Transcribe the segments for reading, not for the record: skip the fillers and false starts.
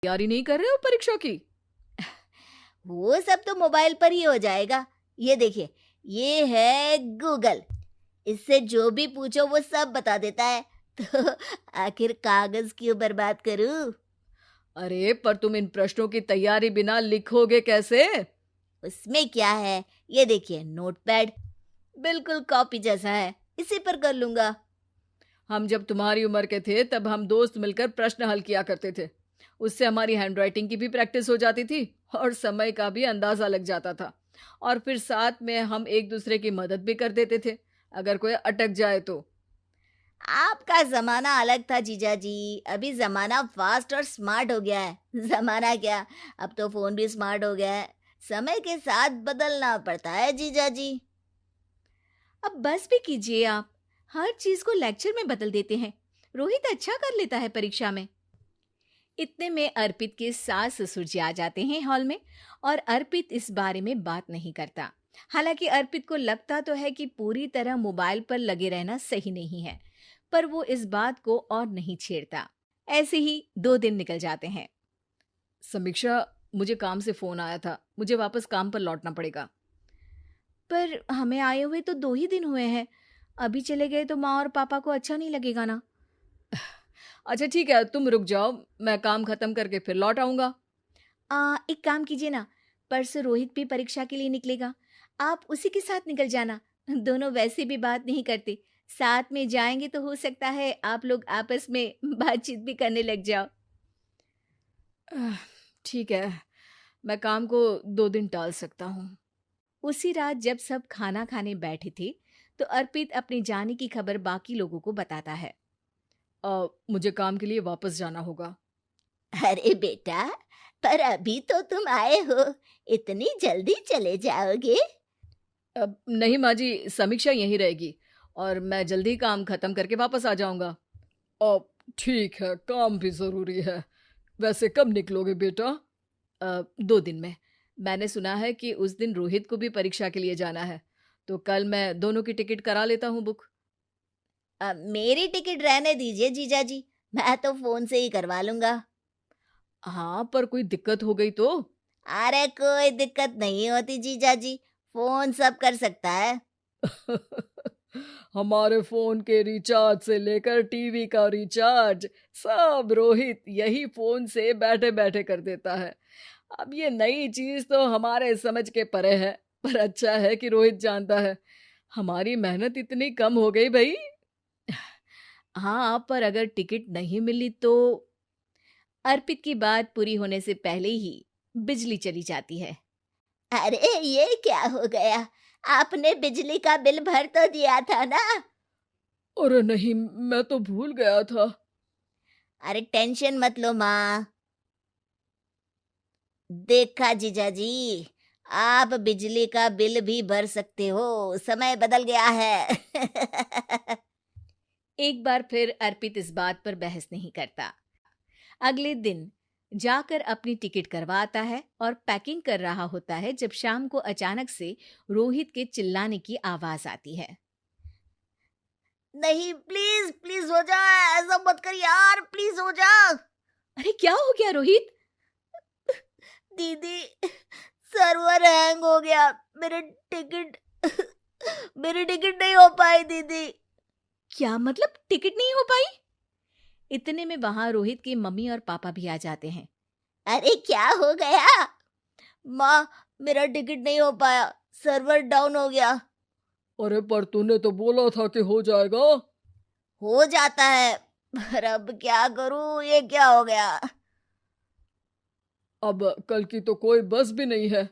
तैयारी नहीं कर रहे हो परीक्षा की? वो सब तो मोबाइल पर ही हो जाएगा। ये देखिए, ये है गूगल। इससे जो भी पूछो वो सब बता देता है। तो आखिर कागज क्यों बर्बाद करूं? अरे पर तुम इन प्रश्नों की तैयारी बिना लिखोगे कैसे? उसमें क्या है? ये देखिए, नोटपैड बिल्कुल कॉपी जैसा है, इसी पर कर लूंगा। हम जब तुम्हारी उम्र के थे तब हम दोस्त मिलकर प्रश्न हल किया करते थे। उससे हमारी हैंडराइटिंग की भी प्रैक्टिस हो जाती थी और समय का भी अंदाजा लग जाता था। और फिर साथ में हम एक दूसरे की मदद भी कर देते थे अगर कोई अटक जाए तो। आपका जमाना अलग था जीजा जी। अभी जमाना फास्ट और स्मार्ट हो गया है। जमाना क्या, अब तो फोन भी स्मार्ट हो गया है। समय के साथ बदलना पड़ता है जीजा जी। अब बस भी कीजिए आप। हर चीज को लेक्चर में बदल देते हैं। रोहित अच्छा कर लेता है परीक्षा में। इतने में अर्पित के सास ससुर जी आ जाते हैं हॉल में। और अर्पित इस बारे में बात नहीं करता। हालांकि अर्पित को लगता तो है कि पूरी तरह मोबाइल पर लगे रहना सही नहीं है, पर वो इस बात को और नहीं छेड़ता। ऐसे ही 2 दिन निकल जाते हैं। समीक्षा, मुझे काम से फोन आया था, मुझे वापस काम पर लौटना पड़ेगा। पर हमें आए हुए तो 2 ही दिन हुए हैं। अभी चले गए तो माँ और पापा को अच्छा नहीं लगेगा ना। अच्छा ठीक है, तुम रुक जाओ, मैं काम खत्म करके फिर लौट आऊंगा। एक काम कीजिए ना, परसों रोहित भी परीक्षा के लिए निकलेगा। आप उसी के साथ निकल जाना। दोनों वैसे भी बात नहीं करते। साथ में जाएंगे तो हो सकता है आप लोग आपस में बातचीत भी करने लग जाओ। आह, ठीक है, मैं काम को 2 दिन टाल सकता हूँ। उसी रात जब सब खाना खाने बैठे थे, तो अर्पित अपने जाने की खबर बाकी लोगों को बताता है। मुझे काम के लिए वापस जाना होगा। अरे बेटा, पर अभी तो तुम आए हो, इतनी जल्दी चले जाओगे? नहीं माँ जी, समीक्षा यहीं रहेगी और मैं जल्दी काम खत्म करके वापस आ जाऊंगा। अब ठीक है, काम भी जरूरी है। वैसे कब निकलोगे बेटा? 2 दिन में। मैंने सुना है कि उस दिन रोहित को भी परीक्षा के लिए जाना है, तो कल मैं दोनों की टिकट करा लेता हूँ बुक। मेरी टिकट रहने दीजिए जीजा जी, मैं तो फोन से ही करवा लूंगा। हाँ, पर कोई दिक्कत हो गई तो? अरे कोई दिक्कत नहीं होती जीजा जी, फोन सब कर सकता है। हमारे फोन के रिचार्ज से लेकर टीवी का रिचार्ज सब रोहित यही फोन से बैठे बैठे कर देता है। अब ये नई चीज तो हमारे समझ के परे है, पर अच्छा है कि रोहित जानता है। हमारी मेहनत इतनी कम हो गई भाई। हाँ, पर अगर टिकट नहीं मिली तो? अर्पित की बात पूरी होने से पहले ही बिजली चली जाती है। अरे ये क्या हो गया? आपने बिजली का बिल भर तो दिया था ना? अरे नहीं, मैं तो भूल गया था। अरे टेंशन मत लो माँ। देखा जीजा जी, आप बिजली का बिल भी भर सकते हो, समय बदल गया है। एक बार फिर अर्पित इस बात पर बहस नहीं करता। अगले दिन जाकर अपनी टिकट करवाता है और पैकिंग कर रहा होता है जब शाम को अचानक से रोहित के चिल्लाने की आवाज आती है। नहीं, प्लीज प्लीज हो जा, ऐसा मत कर यार, प्लीज हो जा। अरे क्या हो गया रोहित? दीदी, सर्वर हैंग हो गया। मेरे टिकट मेरी टिकट नहीं हो पाई दीदी। क्या मतलब टिकट नहीं हो पाई? इतने में वहां रोहित की मम्मी और पापा भी आ जाते हैं। अरे क्या हो गया? माँ, मेरा टिकट नहीं हो पाया, सर्वर डाउन हो गया। अरे पर तूने तो बोला था कि हो जाएगा। हो जाता है, पर अब क्या करूं, ये क्या हो गया? अब कल की तो कोई बस भी नहीं है,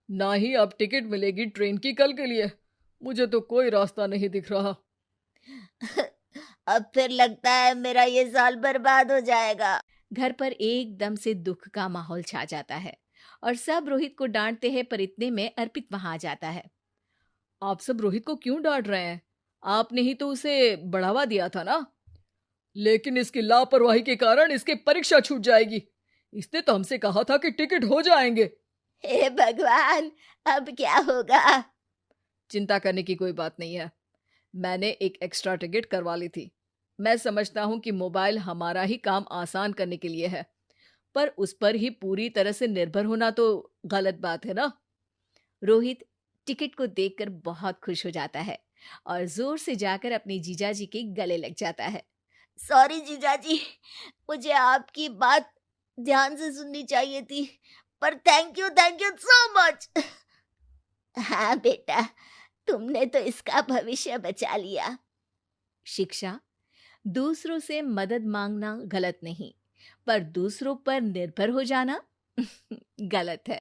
ना ही अब टिकट मिलेगी ट्रेन की कल के लिए। मुझे तो कोई रास्ता नहीं दिख रहा। अब फिर लगता है मेरा ये साल बर्बाद हो जाएगा। घर पर एकदम से दुख का माहौल छा जाता है और सब रोहित को डांटते हैं, पर इतने में अर्पित वहां आ जाता है। आप सब रोहित को क्यों डांट रहे हैं? आपने ही तो उसे बढ़ावा दिया था ना। लेकिन इसकी लापरवाही के कारण इसकी परीक्षा छूट जाएगी। इसने तो हमसे कहा था कि टिकट हो जाएंगे। हे भगवान, अब क्या होगा? चिंता करने की कोई बात नहीं है, मैंने एक एक्स्ट्रा टिकट करवा ली थी। मैं समझता हूँ कि मोबाइल हमारा ही काम आसान करने के लिए है, पर उस पर ही पूरी तरह से निर्भर होना तो गलत बात है ना। रोहित टिकट को देखकर बहुत खुश हो जाता है और जोर से जाकर अपने जीजाजी के गले लग जाता है। सॉरी जीजाजी, मुझे आपकी बात ध्यान से सुननी चाहिए थी, पर थैंक यू सो मच। हाँ बेटा, तुमने तो इसका भविष्य बचा लिया। शिक्षा, दूसरों से मदद मांगना गलत नहीं, पर दूसरों पर निर्भर हो जाना गलत है।